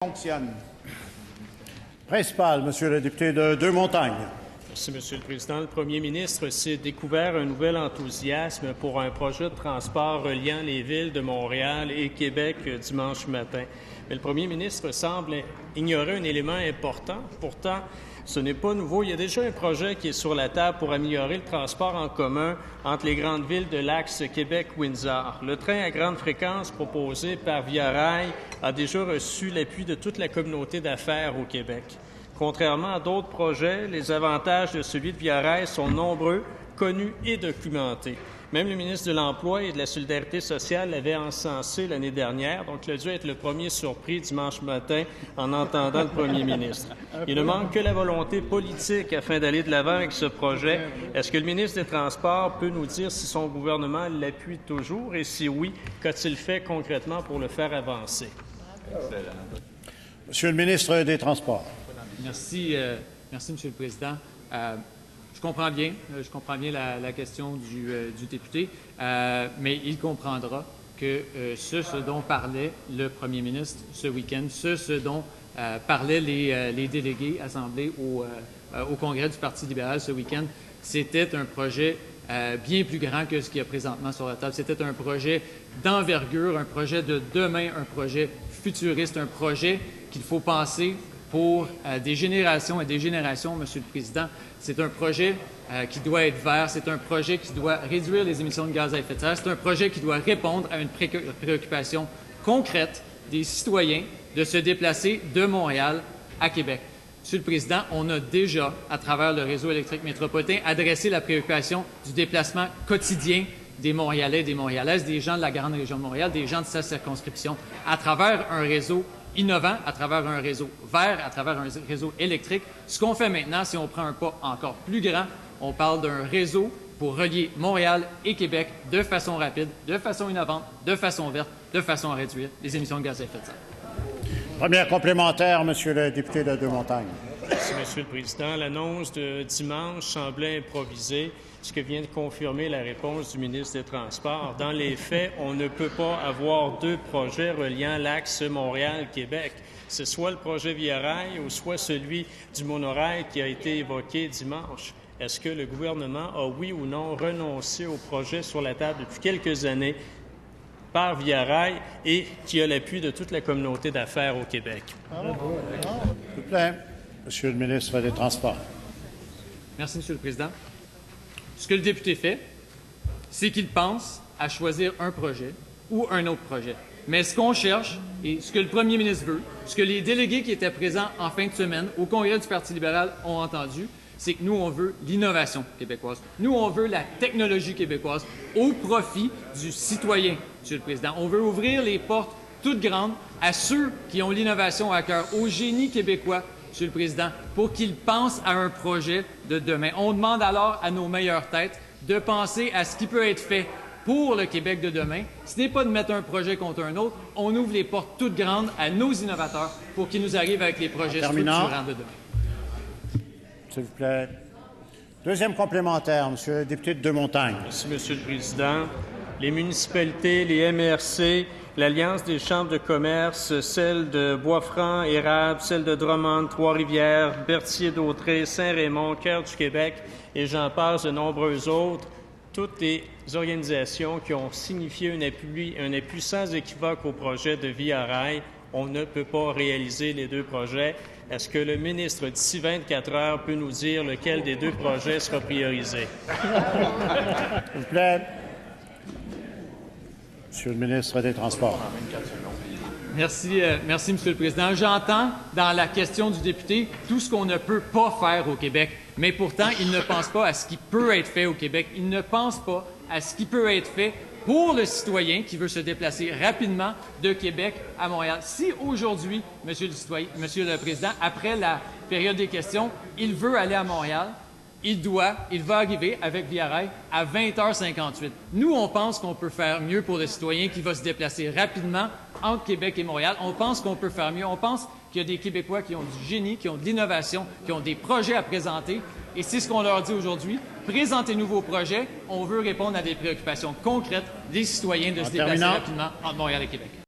Fonctionne. Principal, Monsieur le député de Deux-Montagnes. Merci, Monsieur le Président. Le Premier ministre s'est découvert un nouvel enthousiasme pour un projet de transport reliant les villes de Montréal et Québec dimanche matin. Mais le Premier ministre semble ignorer un élément important. Pourtant, ce n'est pas nouveau. Il y a déjà un projet qui est sur la table pour améliorer le transport en commun entre les grandes villes de l'axe Québec-Windsor. Le train à grande fréquence proposé par Via Rail a déjà reçu l'appui de toute la communauté d'affaires au Québec. Contrairement à d'autres projets, les avantages de celui de Via Rail sont nombreux, connus et documentés. Même le ministre de l'Emploi et de la Solidarité sociale l'avait encensé l'année dernière, donc il a dû être le premier surpris dimanche matin en entendant le premier ministre. Il ne manque que la volonté politique afin d'aller de l'avant avec ce projet. Est-ce que le ministre des Transports peut nous dire si son gouvernement l'appuie toujours et si oui, qu'a-t-il fait concrètement pour le faire avancer? Monsieur le ministre des Transports. Merci, Monsieur le Président. Je comprends bien la question du député, mais il comprendra que ce dont parlait le premier ministre ce week-end, ce dont parlaient les délégués assemblés au Congrès du Parti libéral ce week-end, c'était un projet bien plus grand que ce qu'il y a présentement sur la table. C'était un projet d'envergure, un projet de demain, un projet futuriste, un projet qu'il faut penser pour des générations et des générations, Monsieur le Président. C'est un projet qui doit être vert, c'est un projet qui doit réduire les émissions de gaz à effet de serre, c'est un projet qui doit répondre à une préoccupation concrète des citoyens de se déplacer de Montréal à Québec. Monsieur le Président, on a déjà, à travers le réseau électrique métropolitain, adressé la préoccupation du déplacement quotidien des Montréalais et des Montréalaises, des gens de la grande région de Montréal, des gens de sa circonscription, à travers un réseau innovant, à travers un réseau vert, à travers un réseau électrique. Ce qu'on fait maintenant, si on prend un pas encore plus grand, on parle d'un réseau pour relier Montréal et Québec de façon rapide, de façon innovante, de façon verte, de façon à réduire les émissions de gaz à effet de serre. Première complémentaire, Monsieur le député de Deux-Montagnes. Merci, Monsieur le Président. L'annonce de dimanche semblait improvisée, ce que vient de confirmer la réponse du ministre des Transports. Dans les faits, on ne peut pas avoir deux projets reliant l'axe Montréal-Québec. C'est soit le projet Via Rail ou soit celui du monorail qui a été évoqué dimanche. Est-ce que le gouvernement a, oui ou non, renoncé au projet sur la table depuis quelques années par Via Rail et qui a l'appui de toute la communauté d'affaires au Québec? S'il vous plaît, Monsieur le ministre des Transports. Merci, Monsieur le Président. Ce que le député fait, c'est qu'il pense à choisir un projet ou un autre projet. Mais ce qu'on cherche et ce que le premier ministre veut, ce que les délégués qui étaient présents en fin de semaine au Congrès du Parti libéral ont entendu, c'est que nous, on veut l'innovation québécoise. Nous, on veut la technologie québécoise au profit du citoyen, Monsieur le Président. On veut ouvrir les portes toutes grandes à ceux qui ont l'innovation à cœur, au génie québécois, Monsieur le Président, pour qu'ils pensent à un projet de demain. On demande alors à nos meilleures têtes de penser à ce qui peut être fait pour le Québec de demain. Ce n'est pas de mettre un projet contre un autre. On ouvre les portes toutes grandes à nos innovateurs pour qu'ils nous arrivent avec les projets structurants de demain. S'il vous plaît. Deuxième complémentaire, Monsieur le député de Deux-Montagnes. Merci, Monsieur le Président. Les municipalités, les MRC, l'Alliance des chambres de commerce, celle de Bois-Franc, Érable, celle de Drummond, Trois-Rivières, Berthier-d'Autrey, Saint-Raymond, Cœur du Québec et j'en passe de nombreux autres, toutes les organisations qui ont signifié un appui sans équivoque au projet de Via Rail. On ne peut pas réaliser les deux projets. Est-ce que le ministre, d'ici 24 heures, peut nous dire lequel des deux projets sera priorisé? S'il vous plaît. Monsieur le ministre des Transports. Merci, Monsieur le Président. J'entends dans la question du député tout ce qu'on ne peut pas faire au Québec, mais pourtant, il ne pense pas à ce qui peut être fait au Québec. Il ne pense pas à ce qui peut être fait pour le citoyen qui veut se déplacer rapidement de Québec à Montréal. Si aujourd'hui, Monsieur le Président, après la période des questions, il veut aller à Montréal, il va arriver avec Via Rail à 20h58. Nous, on pense qu'on peut faire mieux pour le citoyen qui va se déplacer rapidement entre Québec et Montréal. On pense qu'on peut faire mieux. On pense qu'il y a des Québécois qui ont du génie, qui ont de l'innovation, qui ont des projets à présenter. Et c'est ce qu'on leur dit aujourd'hui. Présentez-nous vos projets. On veut répondre à des préoccupations concrètes des citoyens de se déplacer rapidement entre Montréal et Québec.